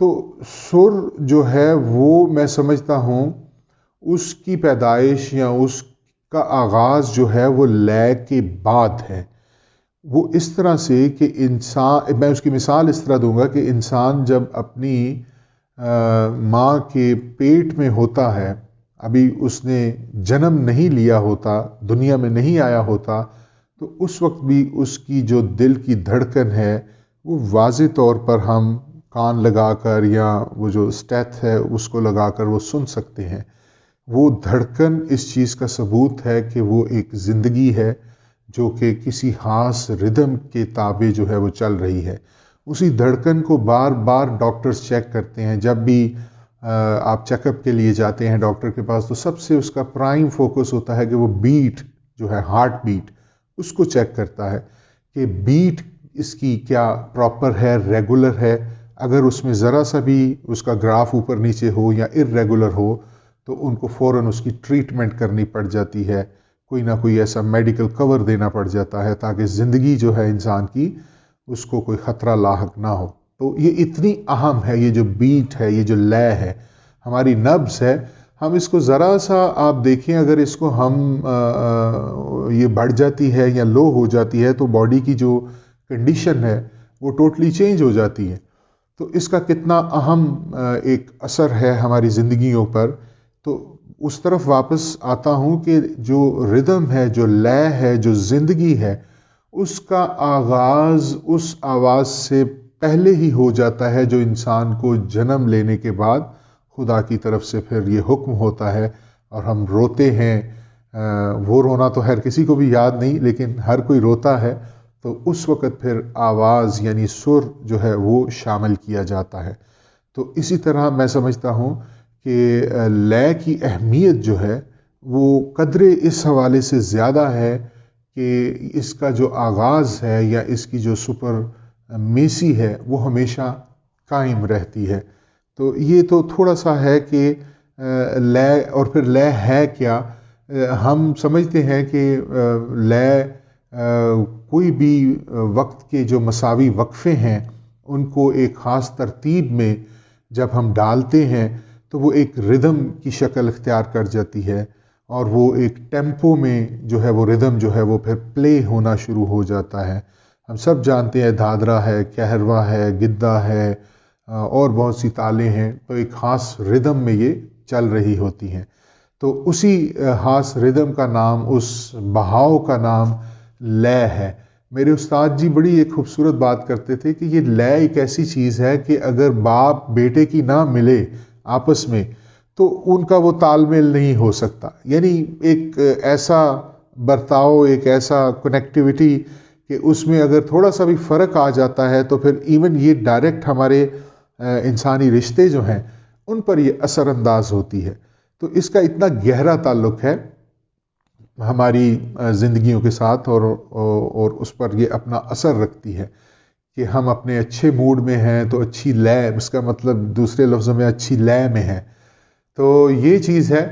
تو سر جو ہے وہ میں سمجھتا ہوں اس کی پیدائش یا اس کا آغاز جو ہے وہ لے کے بعد ہے. وہ اس طرح سے کہ انسان، میں اس کی مثال اس طرح دوں گا کہ انسان جب اپنی ماں کے پیٹ میں ہوتا ہے، ابھی اس نے جنم نہیں لیا ہوتا، دنیا میں نہیں آیا ہوتا، تو اس وقت بھی اس کی جو دل کی دھڑکن ہے وہ واضح طور پر ہم کان لگا کر یا وہ جو اسٹیتھ ہے اس کو لگا کر وہ سن سکتے ہیں. وہ دھڑکن اس چیز کا ثبوت ہے کہ وہ ایک زندگی ہے جو کہ کسی خاص ردم کے تابع جو ہے وہ چل رہی ہے. اسی دھڑکن کو بار بار ڈاکٹرز چیک کرتے ہیں. جب بھی آپ چیک اپ کے لیے جاتے ہیں ڈاکٹر کے پاس تو سب سے اس کا پرائم فوکس ہوتا ہے کہ وہ بیٹ جو ہے، ہارٹ بیٹ، اس کو چیک کرتا ہے کہ بیٹ اس کی کیا پراپر ہے، ریگولر ہے. اگر اس میں ذرا سا بھی اس کا گراف اوپر نیچے ہو یا ارریگولر ہو تو ان کو فوراً اس کی ٹریٹمنٹ کرنی پڑ جاتی ہے، کوئی نہ کوئی ایسا میڈیکل کور دینا پڑ جاتا ہے تاکہ زندگی جو ہے انسان کی اس کو کوئی خطرہ لاحق نہ ہو. تو یہ اتنی اہم ہے، یہ جو بیٹ ہے، یہ جو لے ہے، ہماری نبض ہے. ہم اس کو ذرا سا آپ دیکھیں، اگر اس کو ہم یہ بڑھ جاتی ہے یا لو ہو جاتی ہے تو باڈی کی جو کنڈیشن ہے وہ ٹوٹلی چینج ہو جاتی ہے. تو اس کا کتنا اہم ایک اثر ہے ہماری زندگیوں پر. تو اس طرف واپس آتا ہوں کہ جو ردم ہے، جو لے ہے، جو زندگی ہے، اس کا آغاز اس آواز سے پہلے ہی ہو جاتا ہے جو انسان کو جنم لینے کے بعد خدا کی طرف سے پھر یہ حکم ہوتا ہے اور ہم روتے ہیں. وہ رونا تو ہر کسی کو بھی یاد نہیں، لیکن ہر کوئی روتا ہے. تو اس وقت پھر آواز یعنی سر جو ہے وہ شامل کیا جاتا ہے. تو اسی طرح میں سمجھتا ہوں کہ لے کی اہمیت جو ہے وہ قدرے اس حوالے سے زیادہ ہے کہ اس کا جو آغاز ہے یا اس کی جو سپر میسی ہے وہ ہمیشہ قائم رہتی ہے. تو یہ تو تھوڑا سا ہے کہ لے، اور پھر لے ہے کیا. ہم سمجھتے ہیں کہ لے کوئی بھی وقت کے جو مساوی وقفے ہیں ان کو ایک خاص ترتیب میں جب ہم ڈالتے ہیں تو وہ ایک ردم کی شکل اختیار کر جاتی ہے، اور وہ ایک ٹیمپو میں جو ہے وہ ردم جو ہے وہ پھر پلے ہونا شروع ہو جاتا ہے. ہم سب جانتے ہیں دھادرا ہے، کہروا ہے، گدہ ہے، اور بہت سی تالیں ہیں. تو ایک خاص ردم میں یہ چل رہی ہوتی ہیں. تو اسی خاص ردم کا نام، اس بہاؤ کا نام لے ہے. میرے استاد جی بڑی ایک خوبصورت بات کرتے تھے کہ یہ لے ایک ایسی چیز ہے کہ اگر باپ بیٹے کی نہ ملے آپس میں تو ان کا وہ تال میل نہیں ہو سکتا. یعنی ایک ایسا برتاؤ، ایک ایسا کنیکٹیوٹی کہ اس میں اگر تھوڑا سا بھی فرق آ جاتا ہے تو پھر ایون یہ ڈائریکٹ ہمارے انسانی رشتے جو ہیں ان پر یہ اثر انداز ہوتی ہے. تو اس کا اتنا گہرا تعلق ہے ہماری زندگیوں کے ساتھ، اور اس پر یہ اپنا اثر رکھتی ہے کہ ہم اپنے اچھے موڈ میں ہیں تو اچھی لے، اس کا مطلب دوسرے لفظوں میں اچھی لے میں ہے. تو یہ چیز ہے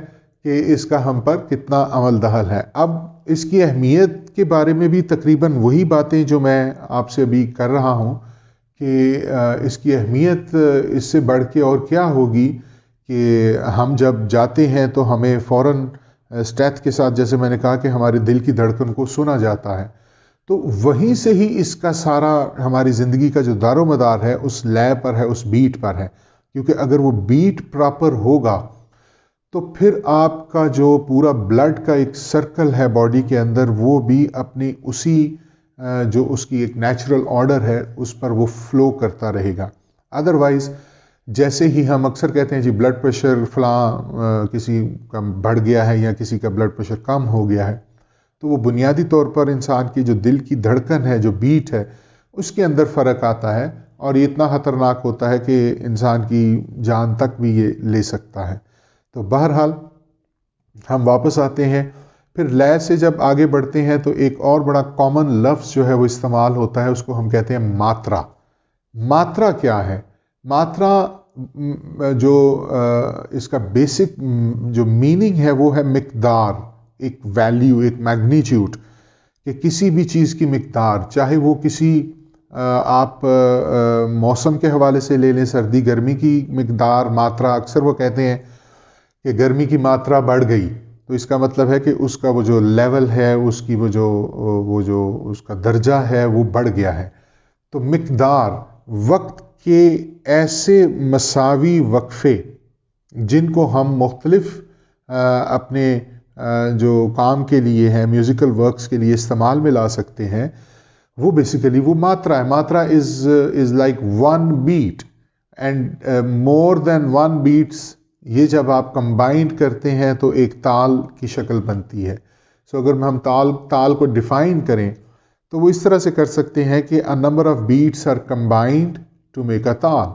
کہ اس کا ہم پر کتنا عمل دخل ہے. اب اس کی اہمیت کے بارے میں بھی تقریباً وہی باتیں جو میں آپ سے ابھی کر رہا ہوں کہ اس کی اہمیت اس سے بڑھ کے اور کیا ہوگی کہ ہم جب جاتے ہیں تو ہمیں فوراً اسٹیتھ کے ساتھ، جیسے میں نے کہا کہ ہمارے دل کی دھڑکن کو سنا جاتا ہے. تو وہیں سے ہی اس کا سارا ہماری زندگی کا جو دار و مدار ہے اس لے پر ہے، اس بیٹ پر ہے. کیونکہ اگر وہ بیٹ پراپر ہوگا تو پھر آپ کا جو پورا بلڈ کا ایک سرکل ہے باڈی کے اندر وہ بھی اپنی اسی جو اس کی ایک نیچرل آرڈر ہے اس پر وہ فلو کرتا رہے گا. ادروائز جیسے ہی ہم اکثر کہتے ہیں جی بلڈ پریشر فلاں کسی کا بڑھ گیا ہے یا کسی کا بلڈ پریشر کم ہو گیا ہے، تو وہ بنیادی طور پر انسان کی جو دل کی دھڑکن ہے، جو بیٹ ہے، اس کے اندر فرق آتا ہے، اور یہ اتنا خطرناک ہوتا ہے کہ انسان کی جان تک بھی یہ لے سکتا ہے. تو بہرحال ہم واپس آتے ہیں، پھر لے سے جب آگے بڑھتے ہیں تو ایک اور بڑا کامن لفظ جو ہے وہ استعمال ہوتا ہے، اس کو ہم کہتے ہیں ماترا. ماترا کیا ہے؟ ماترا جو اس کا بیسک جو میننگ ہے وہ ہے مقدار، ایک ویلیو، ایک میگنیچیوڈ، کہ کسی بھی چیز کی مقدار، چاہے وہ کسی آپ موسم کے حوالے سے لے لیں، سردی گرمی کی مقدار ماترا، اکثر وہ کہتے ہیں کہ گرمی کی ماترا بڑھ گئی، تو اس کا مطلب ہے کہ اس کا وہ جو لیول ہے، اس کی وہ جو اس کا درجہ ہے وہ بڑھ گیا ہے۔ تو مقدار، وقت کے ایسے مساوی وقفے جن کو ہم مختلف اپنے جو کام کے لیے ہیں، میوزیکل ورکس کے لیے استعمال میں لا سکتے ہیں، وہ بیسیکلی وہ ماترا ہے۔ ماترا is like one beat and more than one beats, یہ جب آپ کمبائنڈ کرتے ہیں تو ایک تال کی شکل بنتی ہے۔ سو اگر ہم تال کو ڈیفائن کریں تو وہ اس طرح سے کر سکتے ہیں کہ a number of beats are combined to make a تال،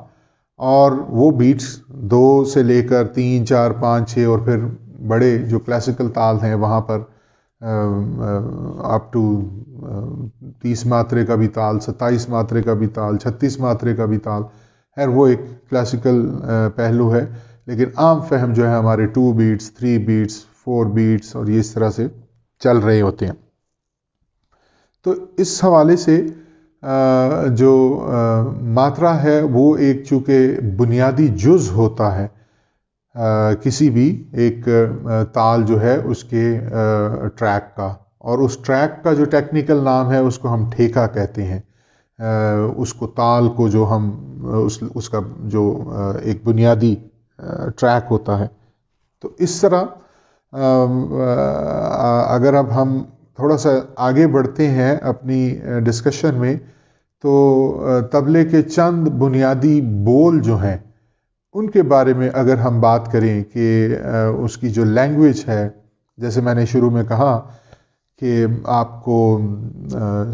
اور وہ بیٹس 2 سے لے کر 3 4 5 6 اور پھر بڑے جو کلاسیکل تال ہیں وہاں پر اپ ٹو 30 ماترے کا بھی تال، 27 ماترے کا بھی تال، 36 ماترے کا بھی تال، خیر وہ ایک کلاسیکل پہلو ہے، لیکن عام فہم جو ہے ہمارے 2 بیٹس، 3 بیٹس، 4 بیٹس اور یہ اس طرح سے چل رہے ہوتے ہیں۔ تو اس حوالے سے جو ماترا ہے وہ ایک چونکہ بنیادی جز ہوتا ہے کسی بھی ایک تال جو ہے اس کے ٹریک کا، اور اس ٹریک کا جو ٹیکنیکل نام ہے اس کو ہم ٹھیکہ کہتے ہیں، اس کو تال کو جو ہم اس کا جو ایک بنیادی ٹریک ہوتا ہے۔ تو اس طرح اگر اب ہم تھوڑا سا آگے بڑھتے ہیں اپنی ڈسکشن میں، تو طبلے کے چند بنیادی بول جو ہیں ان کے بارے میں اگر ہم بات کریں کہ اس کی جو لینگویج ہے، جیسے میں نے شروع میں کہا کہ آپ کو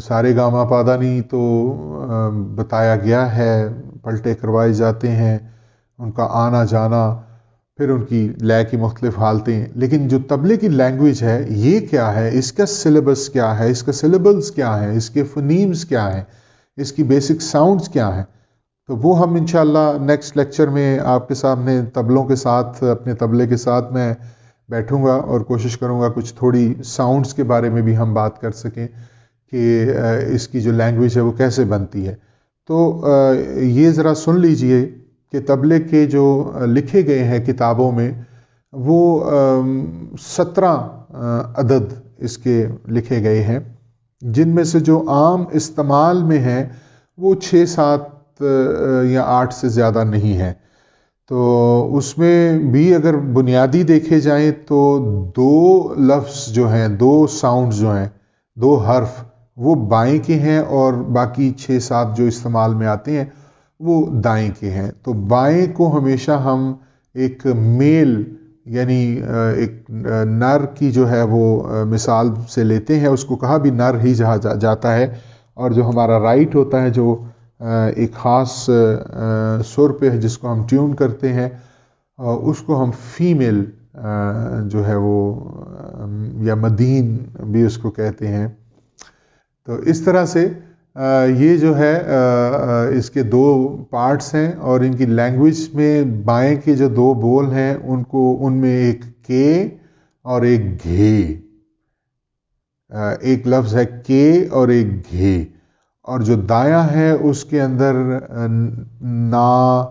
سارے گاما پادانی تو بتایا گیا ہے، پلٹے کروائے جاتے ہیں، ان کا آنا جانا، پھر ان کی لے کی مختلف حالتیں، لیکن جو طبلے کی لینگویج ہے یہ کیا ہے، اس کا سلیبس کیا ہے، اس کا سلیبلز کیا ہیں، اس کے فنیمز کیا ہیں، اس کی بیسک ساؤنڈز کیا ہیں، تو وہ ہم انشاءاللہ نیکسٹ لیکچر میں آپ کے سامنے طبلوں کے ساتھ، اپنے طبلے کے ساتھ میں بیٹھوں گا اور کوشش کروں گا کچھ تھوڑی ساؤنڈز کے بارے میں بھی ہم بات کر سکیں کہ اس کی جو لینگویج ہے وہ کیسے بنتی ہے۔ تو یہ ذرا سن لیجئے کہ طبلے کے جو لکھے گئے ہیں کتابوں میں وہ 17 عدد اس کے لکھے گئے ہیں، جن میں سے جو عام استعمال میں ہیں وہ 6 7 یا 8 سے زیادہ نہیں ہیں۔ تو اس میں بھی اگر بنیادی دیکھے جائیں تو 2 لفظ جو ہیں، 2 ساؤنڈ جو ہیں، 2 حرف وہ بائیں کے ہیں، اور باقی 6 7 جو استعمال میں آتے ہیں وہ دائیں کے ہیں۔ تو بائیں کو ہمیشہ ہم ایک میل یعنی ایک نر کی جو ہے وہ مثال سے لیتے ہیں، اس کو کہا بھی نر ہی جاتا ہے، اور جو ہمارا رائٹ ہوتا ہے جو ایک خاص سر پہ جس کو ہم ٹیون کرتے ہیں، اس کو ہم فیمیل جو ہے وہ یا مدین بھی اس کو کہتے ہیں۔ تو اس طرح سے یہ جو ہے اس کے 2 پارٹس ہیں، اور ان کی لینگویج میں بائیں کے جو 2 بول ہیں ان میں ایک کے اور ایک گھے، ایک لفظ ہے کے اور ایک گھے، اور جو دایاں ہے اس کے اندر نا،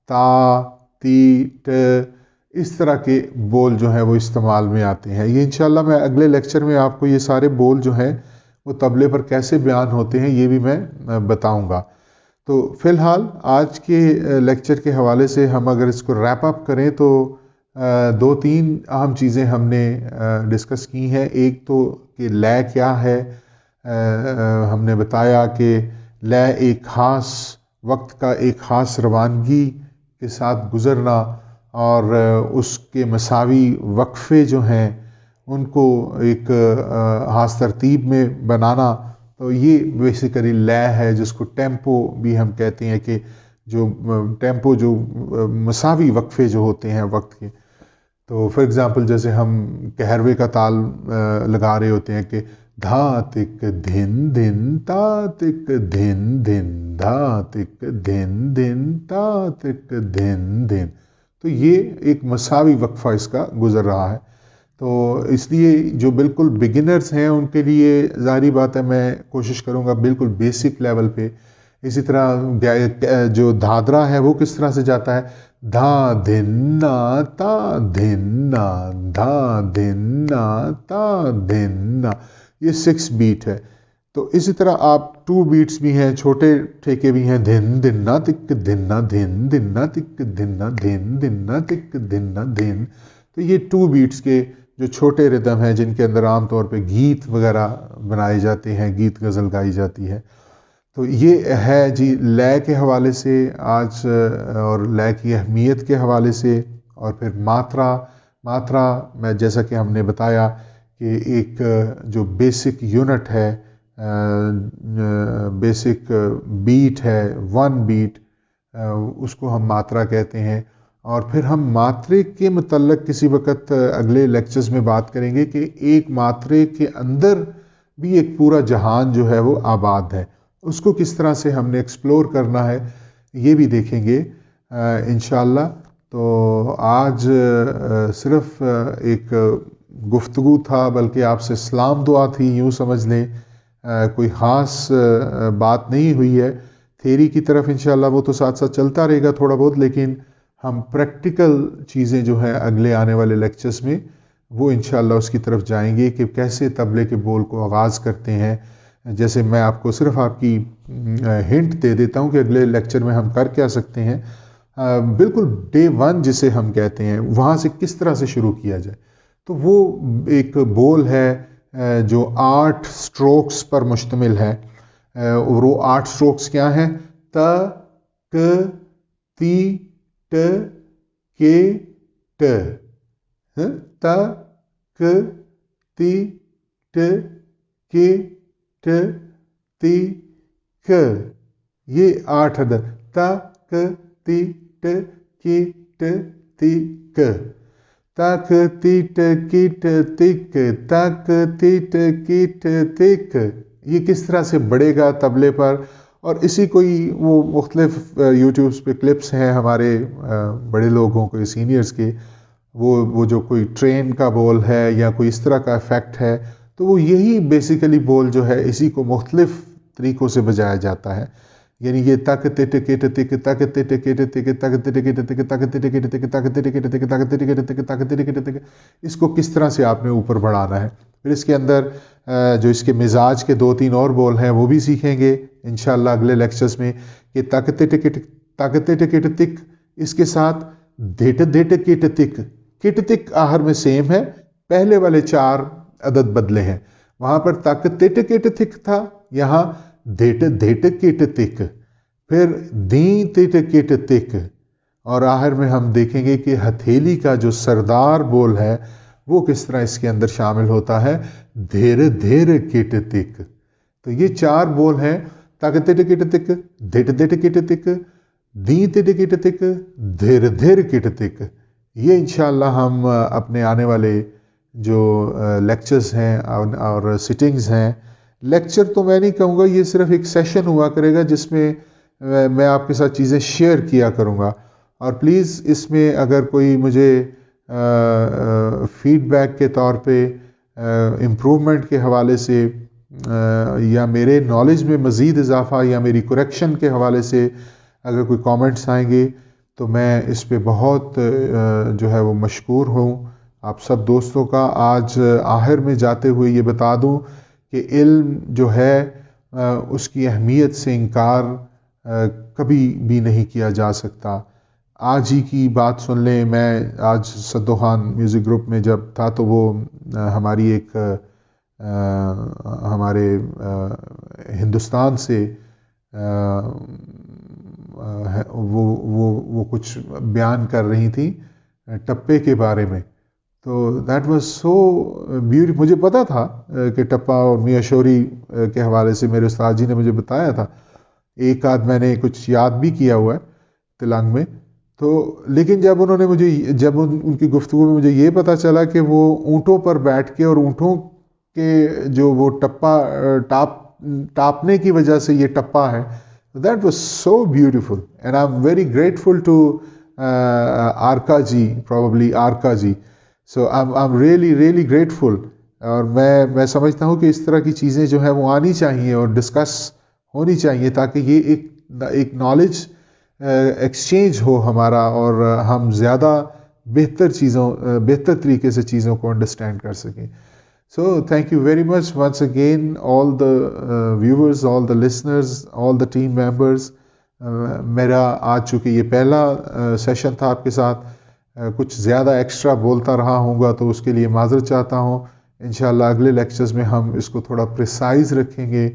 تا، تی، ٹ، اس طرح کے بول جو ہیں وہ استعمال میں آتے ہیں۔ یہ انشاءاللہ میں اگلے لیکچر میں آپ کو یہ سارے بول جو ہیں وہ طبلے پر کیسے بیان ہوتے ہیں یہ بھی میں بتاؤں گا۔ تو فی الحال آج کے لیکچر کے حوالے سے ہم اگر اس کو ریپ اپ کریں تو 2-3 اہم چیزیں ہم نے ڈسکس کی ہیں۔ ایک تو کہ لے کیا ہے، ہم نے بتایا کہ لے ایک خاص وقت کا ایک خاص روانگی کے ساتھ گزرنا، اور اس کے مساوی وقفے جو ہیں ان کو ایک خاص ترتیب میں بنانا، تو یہ بیسیکلی لے ہے، جس کو ٹیمپو بھی ہم کہتے ہیں، کہ جو ٹیمپو جو مساوی وقفے جو ہوتے ہیں وقت کے۔ تو فار ایگزامپل جیسے ہم کہروے کا تال لگا رہے ہوتے ہیں کہ دھا تک دھن دھن تا تک دھن دھن، دھا تک دھن دھن تا تک دھن دھن، تو یہ ایک مساوی وقفہ اس کا گزر رہا ہے۔ تو اس لیے جو بالکل بگنرز ہیں ان کے لیے ظاہری بات ہے میں کوشش کروں گا بالکل بیسک لیول پہ اسی طرح جو دھادرا ہے وہ کس طرح سے جاتا ہے، دھا دھن نا تا دھن نا، دھا دھن نا تا دھن نا، یہ 6 بیٹ ہے۔ تو اسی طرح آپ 2 بیٹس بھی ہیں، چھوٹے ٹھیکے بھی ہیں، دھن دھن نا تک دھن نا دھن دھن نا تک دھن نا دھن دھن نا تک دھن نا دھن۔ تو یہ 2 بیٹس کے جو چھوٹے ردم ہیں جن کے اندر عام طور پہ گیت وغیرہ بنائے جاتے ہیں، گیت غزل گائی جاتی ہے۔ تو یہ ہے جی لے کے حوالے سے آج، اور لے کی اہمیت کے حوالے سے، اور پھر ماترا میں جیسا کہ ہم نے بتایا کہ ایک جو بیسک یونٹ ہے، بیسک بیٹ ہے، 1 بیٹ، اس کو ہم ماترا کہتے ہیں۔ اور پھر ہم ماترے کے متعلق کسی وقت اگلے لیکچرز میں بات کریں گے کہ ایک ماترے کے اندر بھی ایک پورا جہان جو ہے وہ آباد ہے، اس کو کس طرح سے ہم نے ایکسپلور کرنا ہے یہ بھی دیکھیں گے انشاءاللہ۔ تو آج صرف ایک گفتگو تھا، بلکہ آپ سے سلام دعا تھی، یوں سمجھ لیں، کوئی خاص بات نہیں ہوئی ہے۔ تھیری کی طرف انشاءاللہ وہ تو ساتھ ساتھ چلتا رہے گا تھوڑا بہت، لیکن ہم پریکٹیکل چیزیں جو ہیں اگلے آنے والے لیکچرز میں وہ انشاءاللہ اس کی طرف جائیں گے کہ کیسے طبلے کے بول کو آغاز کرتے ہیں۔ جیسے میں آپ کو صرف آپ کی ہنٹ دے دیتا ہوں کہ اگلے لیکچر میں ہم کر کیا سکتے ہیں، بالکل ڈے 1 جسے ہم کہتے ہیں وہاں سے کس طرح سے شروع کیا جائے۔ تو وہ ایک بول ہے جو 8 سٹروکس پر مشتمل ہے، اور وہ 8 سٹروکس کیا ہیں؟ تا، ک، تی، ٹ، کے، ٹ، تا، ک، تی، ٹ، کے، ٹ، تی، ک، یہ 8 عدد، تا، ک، تی، ٹ، کے، ٹ، تی، ک، تا، ک، تی، ٹ، کی، ٹ، تی، ک، تا، ک، تی، ٹ، کی، ٹ، تی، ک۔ یہ کس طرح سے بڑھے گا طبلے پر، اور اسی کوئی وہ مختلف یوٹیوبز پہ کلپس ہیں ہمارے بڑے لوگوں کے، سینئرز کے، وہ جو کوئی ٹرین کا بول ہے یا کوئی اس طرح کا ایفیکٹ ہے، تو وہ یہی بیسیکلی بول جو ہے اسی کو مختلف طریقوں سے بجایا جاتا ہے۔ یعنی یہ تک تٹ کٹ تک تک تٹ کٹ تک تک تٹ کٹ تک تک تٹ کٹ تک تک تٹ کٹ تک تک تٹ کٹ تک تک تٹ کٹ تک، اس کو کس طرح سے آپ نے اوپر بڑھانا ہے۔ پھر اس کے اندر جو اس کے مزاج کے 2-3 اور بول ہیں وہ بھی سیکھیں گے انشاءاللہ اگلے لیکچرز میں، کہ تک تٹ کٹ تک، اس کے ساتھ دھٹ دھٹ کٹ تک، کٹ تک آخر میں سیم ہے، پہلے والے 4 عدد بدلے ہیں، وہاں پر تک تٹ کٹ تک تھا، یہاں دھٹ دھٹ کٹ تک، پھر دیں تٹ کٹ تک، اور آخر میں ہم دیکھیں گے کہ ہتھیلی کا جو سردار بول ہے وہ کس طرح اس کے اندر شامل ہوتا ہے، دھیر دھیر کٹ تک۔ تو یہ 4 بول ہیں، تک تٹ کٹ تک، دھٹ دھٹ کٹ تک، دیں تٹ کٹ تک، دھیر دھیر کٹ تک۔ یہ انشاءاللہ ہم اپنے آنے والے جو لیکچرز ہیں اور سٹنگز ہیں، لیکچر تو میں نہیں کہوں گا، یہ صرف ایک سیشن ہوا کرے گا جس میں میں آپ کے ساتھ چیزیں شیئر کیا کروں گا۔ اور پلیز اس میں اگر کوئی مجھے فیڈ بیک کے طور پہ امپرومنٹ کے حوالے سے یا میرے نالج میں مزید اضافہ یا میری کریکشن کے حوالے سے اگر کوئی کامنٹس آئیں گے تو میں اس پہ بہت جو ہے وہ مشکور ہوں آپ سب دوستوں کا۔ آج آخر میں جاتے ہوئے یہ بتا دوں کہ علم جو ہے اس کی اہمیت سے انکار کبھی بھی نہیں کیا جا سکتا۔ آج ہی کی بات سن لیں، میں آج صدو خان میوزک گروپ میں جب تھا تو وہ ہماری ایک ہمارے ہندوستان سے وہ کچھ بیان کر رہی تھی ٹپے کے بارے میں، تو دیٹ واز سو بیوٹیفل۔ مجھے پتا تھا کہ ٹپا اور میاں شوری کے حوالے سے میرے استاد جی نے مجھے بتایا تھا، ایک آدھ میں نے کچھ یاد بھی کیا ہوا ہے تلنگ میں، تو لیکن جب انہوں نے جب ان کی گفتگو میں مجھے یہ پتا چلا کہ وہ اونٹوں پر بیٹھ کے اور اونٹوں کے جو وہ ٹاپنے کی وجہ سے یہ ٹپا ہے، that was so beautiful and I am very grateful to Arka ji, probably Arka ji, so I am really grateful. اور میں سمجھتا ہوں کہ اس طرح کی چیزیں جو ہیں وہ آنی چاہیے اور ڈسکس ہونی چاہیے تاکہ یہ ایک ایک نالج ایکسچینج ہو ہمارا، اور ہم زیادہ بہتر طریقے سے چیزوں کو انڈرسٹینڈ کر سکیں. So thank you very much once again, all the viewers, all the listeners, all the team members. میرا آج چونکہ یہ پہلا سیشن تھا آپ کے ساتھ، کچھ زیادہ ایکسٹرا بولتا رہا ہوں گا تو اس کے لیے معذرت چاہتا ہوں. انشاءاللہ اگلے لیکچرز میں ہم اس کو تھوڑا پریسائز رکھیں گے.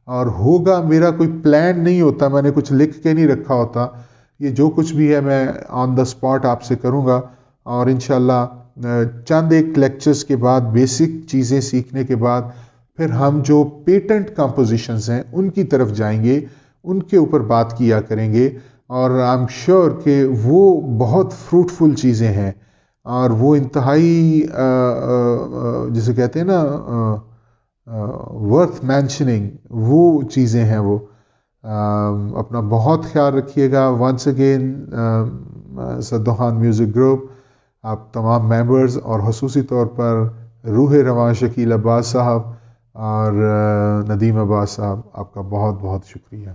اور ہوگا، میرا کوئی پلان نہیں ہوتا، میں نے کچھ لکھ کے نہیں رکھا ہوتا، یہ جو کچھ بھی ہے میں آن دا اسپاٹ آپ سے کروں گا. اور انشاءاللہ چند ایک لیکچرز کے بعد، بیسک چیزیں سیکھنے کے بعد، پھر ہم جو پیٹنٹ کمپوزیشنز ہیں ان کی طرف جائیں گے، ان کے اوپر بات کیا کریں گے. اور آئی ایم شیور کہ وہ بہت فروٹفل چیزیں ہیں، اور وہ انتہائی جسے کہتے ہیں نا ورتھ مینشننگ، وہ چیزیں ہیں. وہ اپنا بہت خیال رکھیے گا. ونس اگین صدوخان میوزک گروپ، آپ تمام ممبرز، اور خصوصی طور پر روح رواں شکیل عباس صاحب اور ندیم عباس صاحب، آپ کا بہت بہت شکریہ.